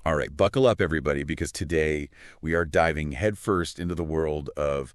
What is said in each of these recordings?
All right, buckle up, everybody, because today we are diving headfirst into the world of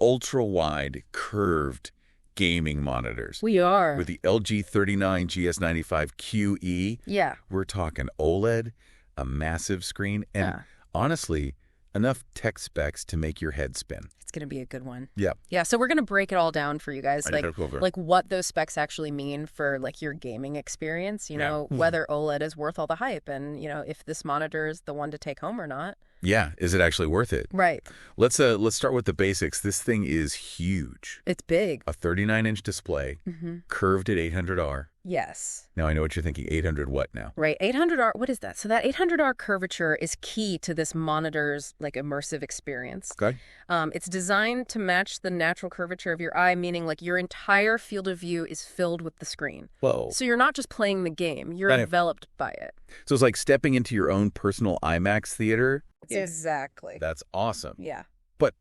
ultra-wide curved gaming monitors. We are. With the LG 39 GS95QE, Yeah. we're talking OLED, a massive screen, and honestly, enough tech specs to make your head spin. It's going to be a good one. Yeah. Yeah, so we're going to break it all down for you guys, Right, like what those specs actually mean for like your gaming experience, you know, whether OLED is worth all the hype and, you know, if this monitor is the one to take home or not. Yeah, is it actually worth it? Right. Let's start with the basics. This thing is huge. It's big. A 39-inch display, curved at 800R. Yes. Now, I know what you're thinking. 800 what now? Right. 800R, what is that? So that 800R curvature is key to this monitor's like immersive experience. Okay. It's designed to match the natural curvature of your eye, meaning like your entire field of view is filled with the screen. Whoa. So you're not just playing the game, you're enveloped by it. So it's like stepping into your own personal IMAX theater? Exactly. That's awesome. Yeah. But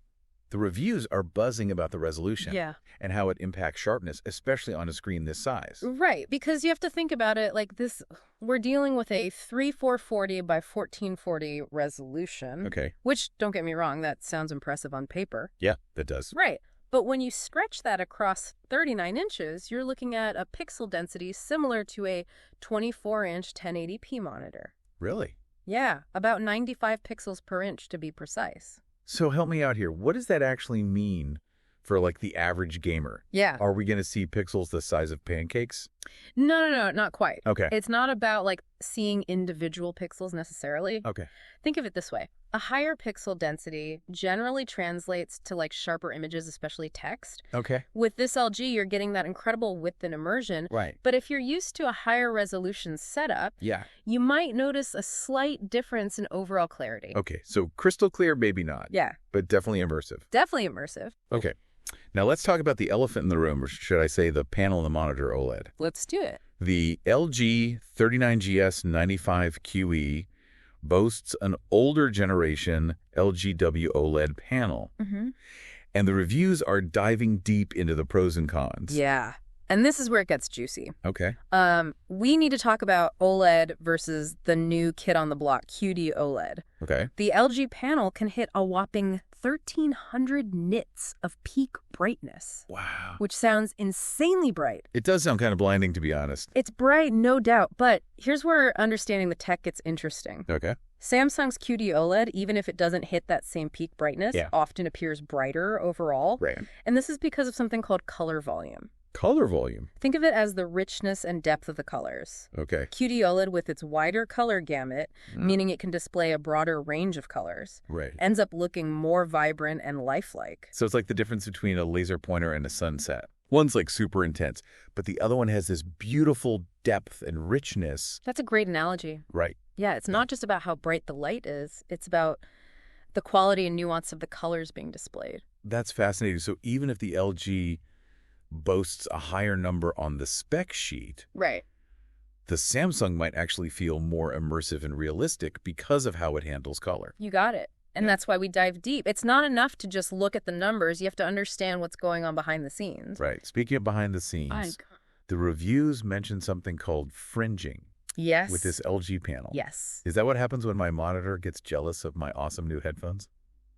the reviews are buzzing about the resolution. Yeah. And how it impacts sharpness, especially on a screen this size. Right, because you have to think about it like this. We're dealing with a 3440 by 1440 resolution. Okay. Which, don't get me wrong, that sounds impressive on paper. Yeah, that does. Right. But when you stretch that across 39 inches, you're looking at a pixel density similar to a 24-inch 1080p monitor. Really? Yeah, about 95 pixels per inch to be precise. So help me out here. What does that actually mean for like the average gamer? Yeah. Are we going to see pixels the size of pancakes? No, not quite. Okay. It's not about like seeing individual pixels necessarily. Okay. Think of it this way. A higher pixel density generally translates to like sharper images, especially text. Okay. With this LG, you're getting that incredible width and immersion. Right. But if you're used to a higher resolution setup, you might notice a slight difference in overall clarity. Okay. So crystal clear, maybe not. Yeah. But definitely immersive. Definitely immersive. Okay. Now let's talk about the elephant in the room, or should I say the panel in the monitor OLED. Let's do it. The LG 39GS95QE boasts an older generation LGW OLED panel. And the reviews are diving deep into the pros and cons. Yeah. And this is where it gets juicy. Okay. We need to talk about OLED versus the new kid on the block, QD OLED. Okay. The LG panel can hit a whopping 1,300 nits of peak brightness. Wow. Which sounds insanely bright. It does sound kind of blinding, to be honest. It's bright, no doubt, but here's where understanding the tech gets interesting. Okay. Samsung's QD OLED, even if it doesn't hit that same peak brightness, often appears brighter overall. Right. And this is because of something called color volume. Color volume? Think of it as the richness and depth of the colors. Okay. QD OLED, with its wider color gamut, meaning it can display a broader range of colors, ends up looking more vibrant and lifelike. So it's like the difference between a laser pointer and a sunset. One's like super intense, but the other one has this beautiful depth and richness. That's a great analogy. Right. Yeah, it's not just about how bright the light is. It's about the quality and nuance of the colors being displayed. That's fascinating. So even if the LG boasts a higher number on the spec sheet, the Samsung might actually feel more immersive and realistic because of how it handles color. You got it. And that's why we dive deep. It's not enough to just look at the numbers. You have to understand what's going on behind the scenes. Right. Speaking of behind the scenes, the reviews mention something called fringing. Yes. With this LG panel. Yes. Is that what happens when my monitor gets jealous of my awesome new headphones?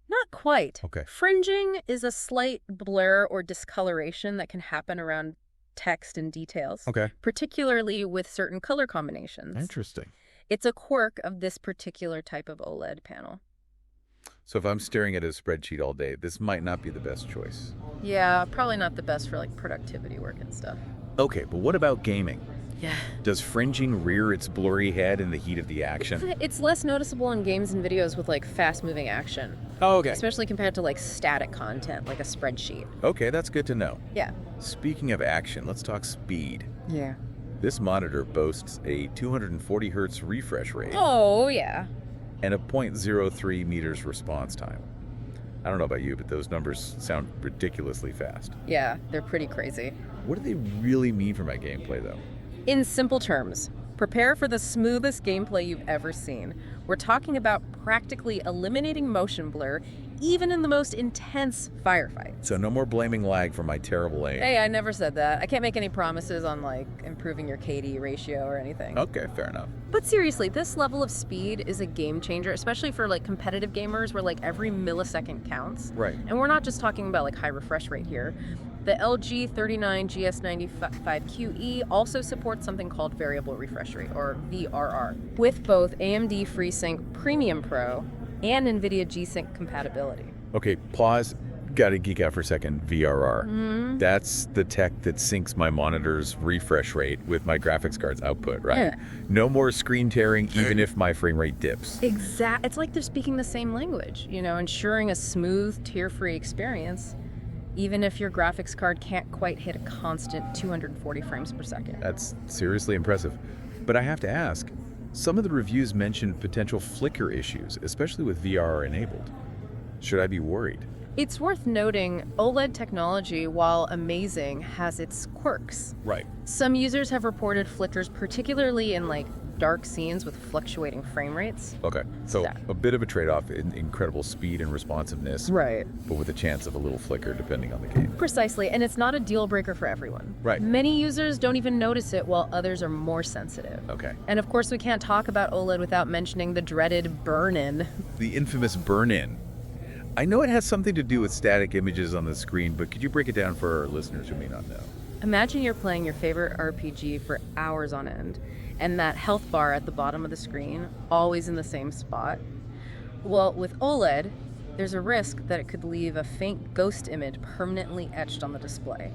Not quite. Okay. Fringing is a slight blur or discoloration that can happen around text and details. Okay. Particularly with certain color combinations. Interesting. It's a quirk of this particular type of OLED panel. So if I'm staring at a spreadsheet all day, this might not be the best choice. Yeah, probably not the best for like productivity work and stuff. Okay, but what about gaming? Yeah. Does fringing rear its blurry head in the heat of the action? It's less noticeable in games and videos with like fast-moving action. Oh, okay. Especially compared to like static content, like a spreadsheet. Okay, that's good to know. Yeah. Speaking of action, let's talk speed. Yeah. This monitor boasts a 240 hertz refresh rate. Oh, yeah. And a 0.03 meters response time. I don't know about you, but those numbers sound ridiculously fast. Yeah, they're pretty crazy. What do they really mean for my gameplay, though? In simple terms, Prepare for the smoothest gameplay you've ever seen. We're talking about practically eliminating motion blur, even in the most intense firefights. So no more blaming lag for my terrible aim. Hey, I never said that. I can't make any promises on, like, improving your KD ratio or anything. Okay, fair enough. But seriously, this level of speed is a game changer, especially for, like, competitive gamers where, like, every millisecond counts. Right. And we're not just talking about, like, high refresh rate here. The LG 39GS95QE also supports something called variable refresh rate, or VRR, with both AMD FreeSync Premium Pro and NVIDIA G-Sync compatibility. Okay, pause. Gotta geek out for a second. VRR. That's the tech that syncs my monitor's refresh rate with my graphics card's output, right? Yeah. No more screen tearing, even if my frame rate dips. It's like they're speaking the same language, ensuring a smooth, tear-free experience, even if your graphics card can't quite hit a constant 240 frames per second. That's seriously impressive. But I have to ask, some of the reviews mentioned potential flicker issues, especially with VRR enabled. Should I be worried? It's worth noting OLED technology, while amazing, has its quirks. Right. Some users have reported flickers, particularly in dark scenes with fluctuating frame rates. Okay, so a bit of a trade-off in incredible speed and responsiveness, Right. but with a chance of a little flicker depending on the game. Precisely, and it's not a deal breaker for everyone. Right. Many users don't even notice it, while others are more sensitive. Okay. And of course, we can't talk about OLED without mentioning the dreaded burn-in. The infamous burn-in. I know it has something to do with static images on the screen, but could you break it down for our listeners who may not know? Imagine you're playing your favorite RPG for hours on end, and that health bar at the bottom of the screen, always in the same spot. Well, with OLED, there's a risk that it could leave a faint ghost image permanently etched on the display.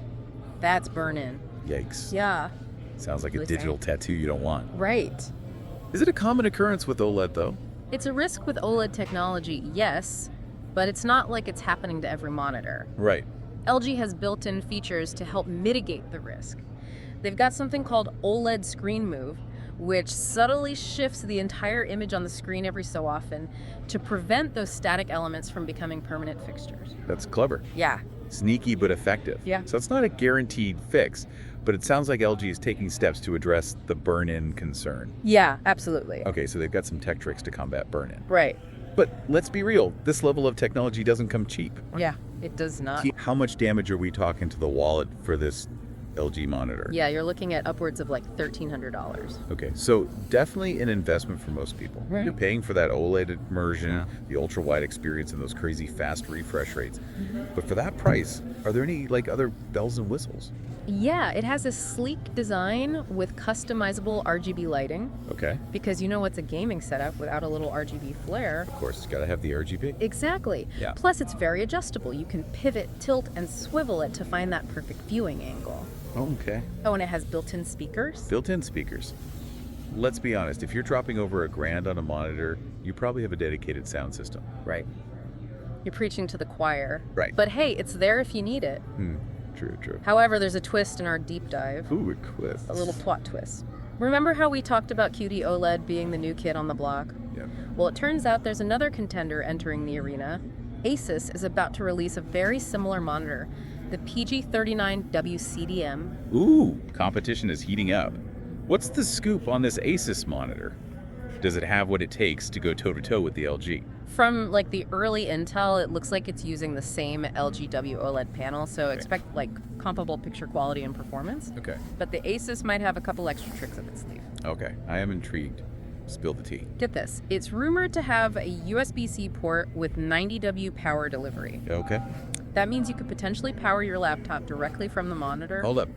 That's burn-in. Yikes. Yeah. Sounds like a Really digital tattoo you don't want. Right. Is it a common occurrence with OLED, though? It's a risk with OLED technology, yes, but it's not like it's happening to every monitor. Right. LG has built-in features to help mitigate the risk. They've got something called OLED Screen Move, which subtly shifts the entire image on the screen every so often to prevent those static elements from becoming permanent fixtures. That's clever. Yeah. Sneaky but effective. Yeah. So it's not a guaranteed fix, but it sounds like LG is taking steps to address the burn-in concern. Yeah, absolutely. Okay, so they've got some tech tricks to combat burn-in. Right. But let's be real, this level of technology doesn't come cheap. Yeah, it does not. How much damage are we talking to the wallet for this LG monitor? Yeah, you're looking at upwards of $1,300. Okay, so definitely an investment for most people. Right. You're paying for that OLED immersion, the ultra-wide experience, and those crazy fast refresh rates. But for that price, are there any other bells and whistles? Yeah, it has a sleek design with customizable RGB lighting, Okay, because it's a gaming setup without a little RGB flare. of course, it's got to have the RGB. Exactly. Yeah. Plus, it's very adjustable. You can pivot, tilt, and swivel it to find that perfect viewing angle. Okay. Oh, and it has built-in speakers. Built-in speakers. Let's be honest, if you're dropping over $1,000 on a monitor, you probably have a dedicated sound system. Right. You're preaching to the choir. Right. But hey, it's there if you need it. True. However, there's a twist in our deep dive. Ooh, a twist. A little plot twist. Remember how we talked about QD OLED being the new kid on the block? Yeah. Well, it turns out there's another contender entering the arena. Asus is about to release a very similar monitor, the PG39WCDM. Ooh, competition is heating up. What's the scoop on this Asus monitor? Does it have what it takes to go toe-to-toe with the LG? From the early intel, it looks like it's using the same LG OLED panel, so expect comparable picture quality and performance. Okay. But the Asus might have a couple extra tricks up its sleeve. Okay, I am intrigued. Spill the tea. Get this, it's rumored to have a USB-C port with 90W power delivery. Okay. That means you could potentially power your laptop directly from the monitor. Hold up.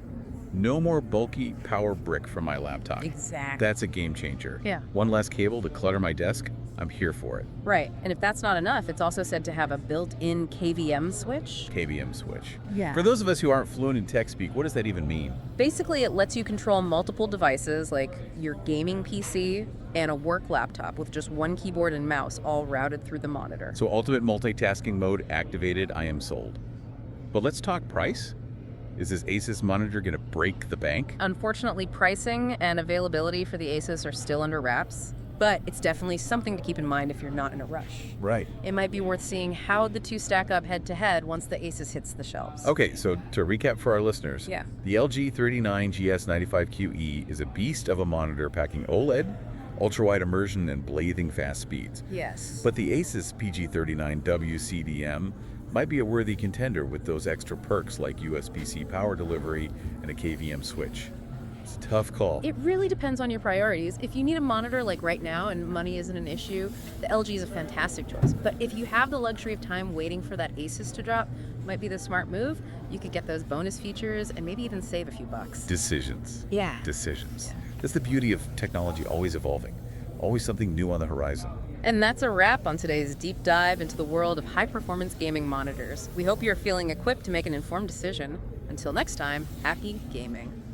No more bulky power brick from my laptop. Exactly. That's a game changer. Yeah. One less cable to clutter my desk. I'm here for it. Right, and if that's not enough, it's also said to have a built-in KVM switch. KVM switch. Yeah. For those of us who aren't fluent in tech speak, what does that even mean? Basically, it lets you control multiple devices like your gaming PC and a work laptop with just one keyboard and mouse all routed through the monitor. So ultimate multitasking mode activated, I am sold. But let's talk price. Is this Asus monitor going to break the bank? Unfortunately, pricing and availability for the Asus are still under wraps, But it's definitely something to keep in mind if you're not in a rush. Right. It might be worth seeing how the two stack up head-to-head once the Asus hits the shelves. Okay, so to recap for our listeners, Yeah. the LG 39GS95QE is a beast of a monitor packing OLED, ultra-wide immersion, and blazing fast speeds. Yes. But the Asus PG39 WCDM might be a worthy contender with those extra perks like USB-C power delivery and a KVM switch. It's a tough call. It really depends on your priorities. If you need a monitor like right now and money isn't an issue, the LG is a fantastic choice. But if you have the luxury of time waiting for that Asus to drop, might be the smart move. You could get those bonus features and maybe even save a few bucks. Decisions. Yeah. Decisions. Yeah. That's the beauty of technology always evolving. Always something new on the horizon. And that's a wrap on today's deep dive into the world of high-performance gaming monitors. We hope you're feeling equipped to make an informed decision. Until next time, happy gaming.